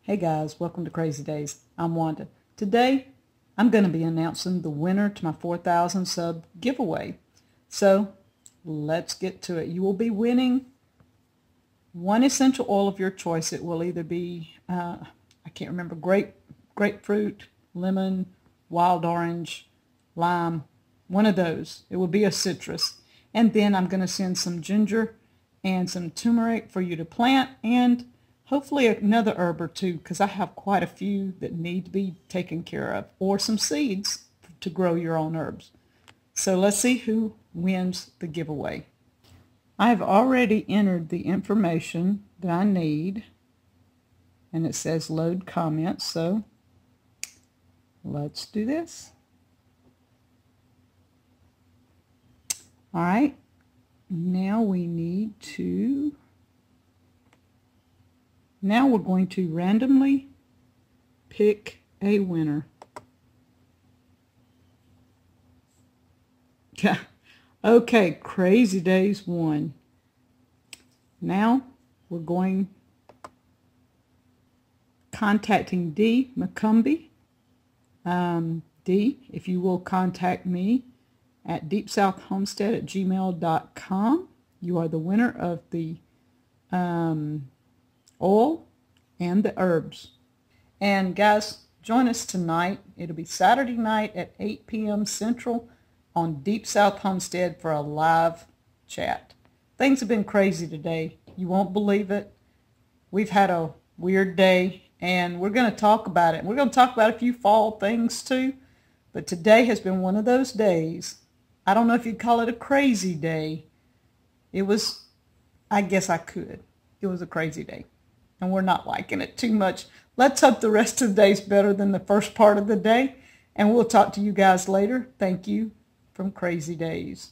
Hey guys, welcome to Crazy Days. I'm Wanda. Today, I'm going to be announcing the winner to my 4,000 sub giveaway. So, let's get to it. You will be winning one essential oil of your choice. It will either be, I can't remember, grapefruit, lemon, wild orange, lime, one of those. It will be a citrus. And then I'm going to send some ginger and some turmeric for you to plant, and hopefully another herb or two, because I have quite a few that need to be taken care of, or some seeds to grow your own herbs. So let's see who wins the giveaway. I have already entered the information that I need, and it says load comments, so let's do this. All right, now we need to Now we're going to randomly pick a winner. Yeah. Okay, Crazy Days won. Now we're going contacting D. McCumbie. D, if you will contact me at deepsouthhomestead@gmail.com. You are the winner of the oil and the herbs. And guys, join us tonight. It'll be Saturday night at 8 p.m. Central on Deep South Homestead for a live chat. Things have been crazy today. You won't believe it. We've had a weird day, and we're going to talk about it. We're going to talk about a few fall things too, but today has been one of those days. I don't know if you'd call it a crazy day. It was, I guess I could. It was a crazy day. And we're not liking it too much. Let's hope the rest of the day is better than the first part of the day. And we'll talk to you guys later. Thank you from Crazy Days.